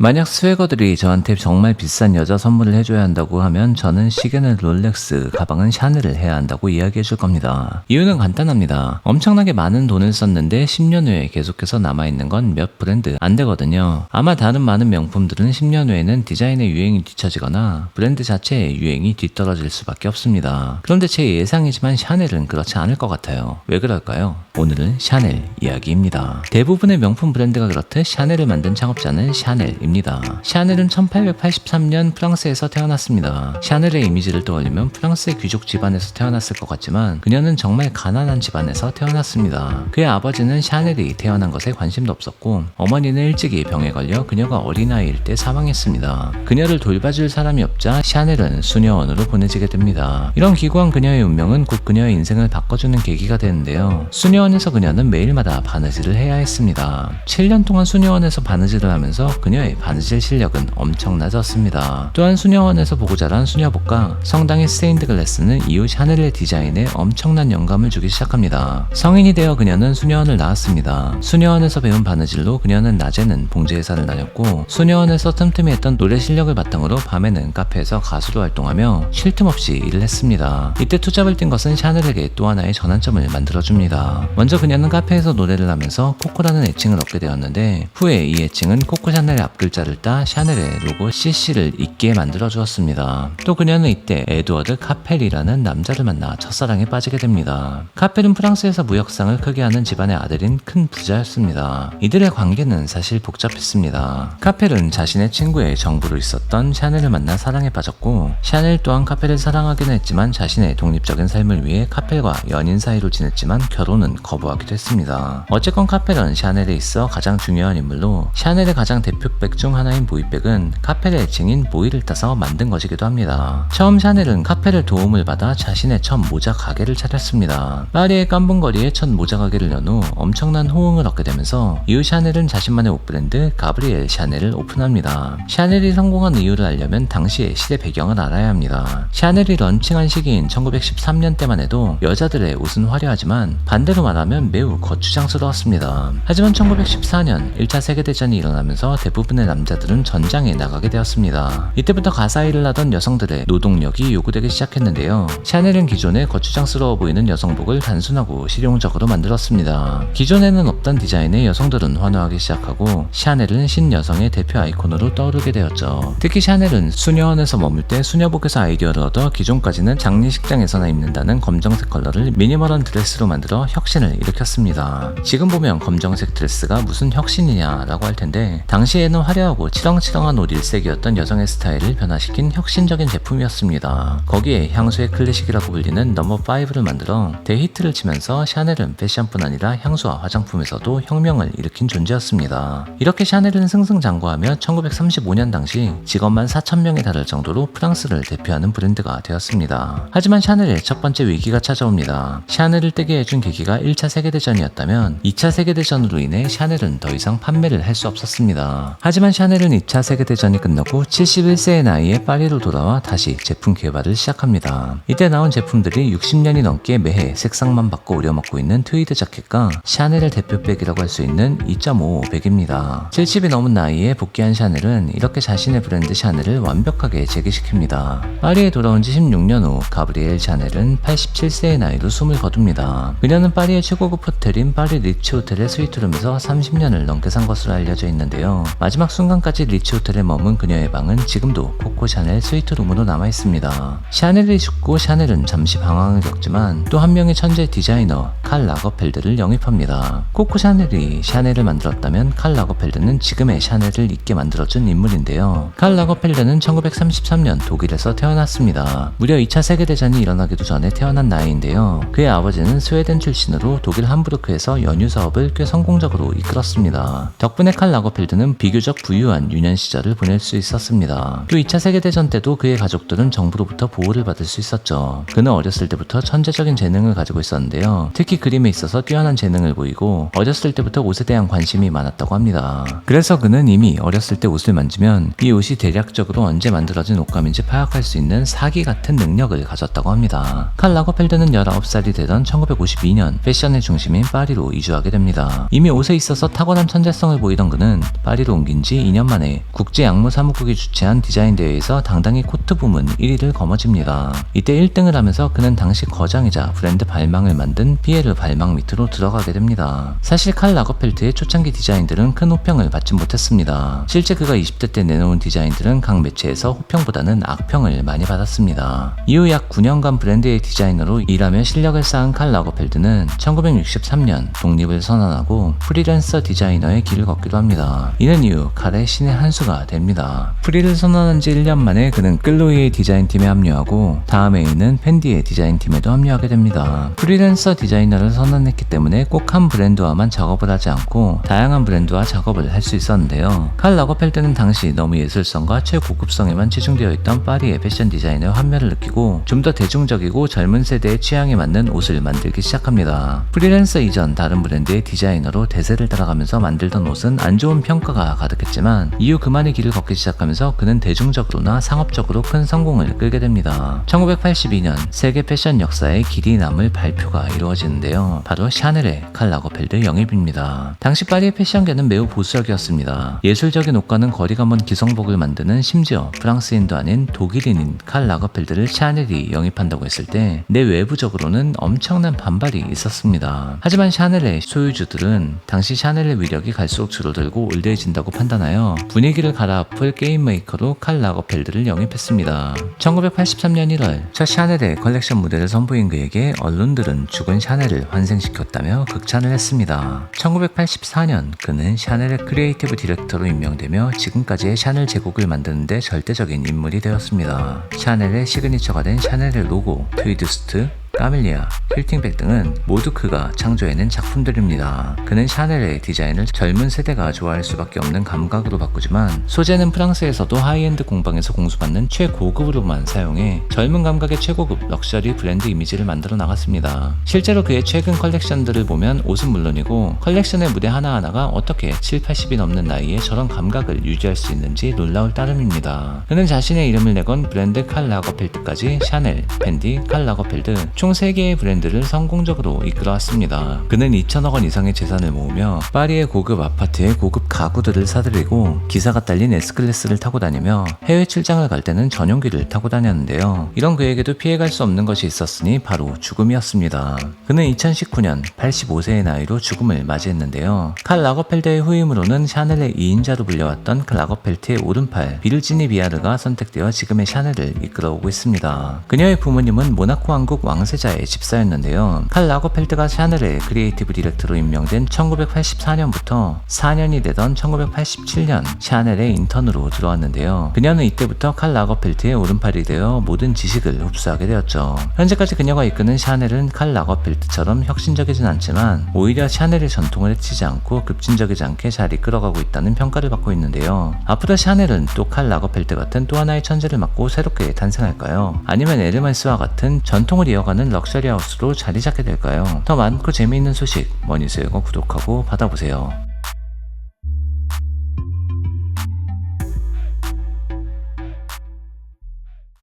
만약 스웨거들이 저한테 정말 비싼 여자 선물을 해줘야 한다고 하면 저는 시계는 롤렉스, 가방은 샤넬을 해야 한다고 이야기해줄 겁니다. 이유는 간단합니다. 엄청나게 많은 돈을 썼는데 10년 후에 계속해서 남아있는 건 몇 브랜드 안 되거든요. 아마 다른 많은 명품들은 10년 후에는 디자인의 유행이 뒤처지거나 브랜드 자체의 유행이 뒤떨어질 수밖에 없습니다. 그런데 제 예상이지만 샤넬은 그렇지 않을 것 같아요. 왜 그럴까요? 오늘은 샤넬 이야기입니다. 대부분의 명품 브랜드가 그렇듯 샤넬을 만든 창업자는 샤넬입니다. 샤넬은 1883년 프랑스에서 태어났습니다. 샤넬의 이미지를 떠올리면 프랑스의 귀족 집안에서 태어났을 것 같지만 그녀는 정말 가난한 집안에서 태어났습니다. 그의 아버지는 샤넬이 태어난 것에 관심도 없었고 어머니는 일찍이 병에 걸려 그녀가 어린아이일 때 사망했습니다. 그녀를 돌봐줄 사람이 없자 샤넬은 수녀원으로 보내지게 됩니다. 이런 기구한 그녀의 운명은 곧 그녀의 인생을 바꿔주는 계기가 되는데요. 수녀원에서 그녀는 매일마다 바느질을 해야 했습니다. 7년 동안 수녀원에서 바느질을 하면서 그녀의 바느질 실력은 엄청나졌습니다. 또한 수녀원에서 보고 자란 수녀복과 성당의 스테인드 글래스는 이후 샤넬의 디자인에 엄청난 영감을 주기 시작합니다. 성인이 되어 그녀는 수녀원을 나왔습니다. 수녀원에서 배운 바느질로 그녀는 낮에는 봉제회사를 다녔고 수녀원에서 틈틈이 했던 노래 실력을 바탕으로 밤에는 카페에서 가수로 활동하며 쉴 틈 없이 일을 했습니다. 이때 투잡을 뛴 것은 샤넬에게 또 하나의 전환점을 만들어줍니다. 먼저 그녀는 카페에서 노래를 하면서 코코라는 애칭을 얻게 되었는데 후에 이 애칭은 코코 샤넬의 앞글자를 따 샤넬의 로고 CC를 있게 만들어 주었습니다. 또 그녀는 이때 에드워드 카펠이라는 남자를 만나 첫사랑에 빠지게 됩니다. 카펠은 프랑스에서 무역상을 크게 하는 집안의 아들인 큰 부자였습니다. 이들의 관계는 사실 복잡했습니다. 카펠은 자신의 친구의 정부로 있었던 샤넬을 만나 사랑에 빠졌고 샤넬 또한 카펠을 사랑하기는 했지만 자신의 독립적인 삶을 위해 카펠과 연인 사이로 지냈지만 결혼은 거부하기도 했습니다. 어쨌건 카펠은 샤넬에 있어 가장 중요한 인물로 샤넬의 가장 대표백 중 하나인 보이백은 카펠의 애칭인 보이를 따서 만든 것이기도 합니다. 처음 샤넬은 카펠의 도움을 받아 자신의 첫 모자 가게를 차렸습니다. 파리의 깜본 거리에 첫 모자 가게를 연 후 엄청난 호응을 얻게 되면서 이후 샤넬은 자신만의 옷 브랜드 가브리엘 샤넬을 오픈합니다. 샤넬이 성공한 이유를 알려면 당시의 시대 배경을 알아야 합니다. 샤넬이 런칭한 시기인 1913년대만 해도 여자들의 옷은 화려하지만 반대로 말하면 매우 거추장스러웠습니다. 하지만 1914년 1차 세계대전이 일어나면서 대부분의 남자들은 전장에 나가게 되었습니다. 이때부터 가사 일을 하던 여성들의 노동력이 요구되기 시작했는데요. 샤넬은 기존의 거추장스러워 보이는 여성복을 단순하고 실용적으로 만들었습니다. 기존에는 없던 디자인에 여성들은 환호하기 시작하고 샤넬은 신여성의 대표 아이콘으로 떠오르게 되었죠. 특히 샤넬은 수녀원에서 머물 때 수녀복에서 아이디어를 얻어 기존까지는 장례식장에서나 입는다는 검정색 컬러를 미니멀한 드레스로 만들어 혁신을 일으켰습니다. 지금 보면 검정색 드레스가 무슨 혁신이냐라고 할 텐데 당시에는 화려하고 치렁치렁한 옷 일색이었던 여성의 스타일을 변화시킨 혁신적인 제품이었습니다. 거기에 향수의 클래식이라고 불리는 넘버 5를 만들어 대히트를 치면서 샤넬은 패션뿐 아니라 향수와 화장품에서도 혁명을 일으킨 존재였습니다. 이렇게 샤넬은 승승장구하며 1935년 당시 직원만 4,000명에 달할 정도로 프랑스를 대표하는 브랜드가 되었습니다. 하지만 샤넬의 첫 번째 위기가 찾아옵니다. 샤넬을 뜨게 해준 계기가 1차 세계대전이었다면 2차 세계대전으로 인해 샤넬은 더 이상 판매를 할 수 없었습니다. 하지만 샤넬은 2차 세계대전이 끝나고 71세의 나이에 파리로 돌아와 다시 제품 개발을 시작합니다. 이때 나온 제품들이 60년이 넘게 매해 색상만 바꿔 우려먹고 있는 트위드 자켓과 샤넬의 대표백이라고 할 수 있는 2.55백입니다. 70이 넘은 나이에 복귀한 샤넬은 이렇게 자신의 브랜드 샤넬을 완벽하게 재기시킵니다. 파리에 돌아온 지 16년 후 가브리엘 샤넬은 87세의 나이로 숨을 거둡니다. 그녀는 파리의 최고급 호텔인 파리 리치 호텔에 스위트룸에서 30년을 넘게 산 것으로 알려져 있는데요. 마지막 순간까지 리치 호텔에 머문 그녀의 방은 지금도 코코 샤넬 스위트룸으로 남아있습니다. 샤넬이 죽고 샤넬은 잠시 방황을 겪지만 또 한 명의 천재 디자이너 칼 라거펠드를 영입합니다. 코코 샤넬이 샤넬을 만들었다면 칼 라거펠드는 지금의 샤넬을 있게 만들어준 인물인데요. 칼 라거펠드는 1933년 독일에서 태어났습니다. 무려 2차 세계대전이 일어나기도 전에 태어난 나이인데요. 그의 아버지는 스웨덴 출신으로 독일 함부르크에서 연유 사업을 꽤 성공적으로 이끌었습니다. 덕분에 칼 라거펠드는 비교적 부유한 유년 시절을 보낼 수 있었습니다. 또 2차 세계대전 때도 그의 가족들은 정부로부터 보호를 받을 수 있었죠. 그는 어렸을 때부터 천재적인 재능을 가지고 있었는데요. 특히 그림에 있어서 뛰어난 재능을 보이고 어렸을 때부터 옷에 대한 관심이 많았다고 합니다. 그래서 그는 이미 어렸을 때 옷을 만지면 이 옷이 대략적으로 언제 만들어진 옷감인지 파악할 수 있는 사기 같은 능력을 가졌다고 합니다. 칼 라거펠드는 19살이 되던 1952년 패션의 중심인 파리로 이주하게 됩니다. 이미 옷에 있어서 탁월한 천재성을 보이던 그는 파리로 옮긴 지 지 2년 만에 국제양모사무국이 주최한 디자인 대회에서 당당히 코트 부문 1위를 거머쥡니다. 이때 1등을 하면서 그는 당시 거장이자 브랜드 발망을 만든 피에르 발망 밑으로 들어가게 됩니다. 사실 칼 라거펠트의 초창기 디자인들은 큰 호평을 받지 못했습니다. 실제 그가 20대 때 내놓은 디자인들은 각 매체에서 호평보다는 악평을 많이 받았습니다. 이후 약 9년간 브랜드의 디자이너로 일하며 실력을 쌓은 칼 라거펠트는 1963년 독립을 선언하고 프리랜서 디자이너의 길을 걷기도 합니다. 이는 이후 칼의 신의 한 수가 됩니다. 프리를 선언한 지 1년 만에 그는 클로이의 디자인팀에 합류하고 다음 해에는 펜디의 디자인팀에도 합류하게 됩니다. 프리랜서 디자이너를 선언했기 때문에 꼭 한 브랜드와만 작업을 하지 않고 다양한 브랜드와 작업을 할 수 있었는데요. 칼 라거펠트는 당시 너무 예술성과 최고급성에만 치중되어 있던 파리의 패션 디자인의 환멸을 느끼고 좀 더 대중적이고 젊은 세대의 취향에 맞는 옷을 만들기 시작합니다. 프리랜서 이전 다른 브랜드의 디자이너로 대세를 따라가면서 만들던 옷은 안 좋은 평가가 가득했지만 이후 그만의 길을 걷기 시작하면서 그는 대중적으로나 상업적으로 큰 성공을 끌게 됩니다. 1982년 세계 패션 역사의 길이 남을 발표가 이루어지는데요. 바로 샤넬의 칼 라거펠트 영입입니다. 당시 파리의 패션계는 매우 보수적이었습니다. 예술적인 옷과는 거리가 먼 기성복을 만드는 심지어 프랑스인도 아닌 독일인인 칼 라거펠트를 샤넬이 영입한다고 했을 때 내외부적으로는 엄청난 반발이 있었습니다. 하지만 샤넬의 소유주들은 당시 샤넬의 위력이 갈수록 줄어들고 올드해진다고 판단하여 분위기를 갈아엎을 게임 메이커로 칼 라거펠트를 영입했습니다. 1983년 1월 첫 샤넬의 컬렉션 무대를 선보인 그에게 언론들은 죽은 샤넬을 환생시켰다며 극찬을 했습니다. 1984년 그는 샤넬의 크리에이티브 디렉터로 임명되며 지금까지의 샤넬 제국을 만드는데 절대적인 인물이 되었습니다. 샤넬의 시그니처가 된 샤넬의 로고, 트위드스트, 까밀리아, 퀼팅백 등은 모두 그가 창조해낸 작품들입니다. 그는 샤넬의 디자인을 젊은 세대가 좋아할 수밖에 없는 감각으로 바꾸지만 소재는 프랑스에서도 하이엔드 공방에서 공수받는 최고급으로만 사용해 젊은 감각의 최고급 럭셔리 브랜드 이미지를 만들어 나갔습니다. 실제로 그의 최근 컬렉션들을 보면 옷은 물론이고 컬렉션의 무대 하나하나가 어떻게 7, 80이 넘는 나이에 저런 감각을 유지할 수 있는지 놀라울 따름입니다. 그는 자신의 이름을 내건 브랜드 칼 라거펠트까지 샤넬, 펜디, 칼 라거펠트 총 3개의 브랜드를 성공적으로 이끌어왔습니다. 그는 2천억 원 이상의 재산을 모으며 파리의 고급 아파트에 고급 가구들을 사들이고 기사가 딸린 S클래스를 타고 다니며 해외 출장을 갈 때는 전용기를 타고 다녔는데요. 이런 그에게도 피해갈 수 없는 것이 있었으니 바로 죽음이었습니다. 그는 2019년 85세의 나이로 죽음을 맞이했는데요. 칼 라거펠트의 후임으로는 샤넬의 2인자로 불려왔던 라거펠트의 오른팔 비르지니 비아르가 선택되어 지금의 샤넬을 이끌어오고 있습니다. 그녀의 부모님은 모나코 왕국 왕세자의 집사였는데요. 칼 라거펠트가 샤넬의 크리에이티브 디렉터로 임명된 1984년부터 4년이 되던 1987년 샤넬의 인턴으로 들어왔는데요. 그녀는 이때부터 칼 라거펠트의 오른팔이 되어 모든 지식을 흡수하게 되었죠. 현재까지 그녀가 이끄는 샤넬은 칼 라거펠트처럼 혁신적이진 않지만 오히려 샤넬의 전통을 해치지 않고 급진적이지 않게 잘 이끌어가고 있다는 평가를 받고 있는데요. 앞으로 샤넬은 또 칼 라거펠트 같은 또 하나의 천재를 맡고 새롭게 탄생할까요? 아니면 에르메스와 같은 전통을 이어가는 럭셔리 하우스로 자리 잡게 될까요? 더 많고 재미있는 소식 머니스웨어 구독하고 받아보세요.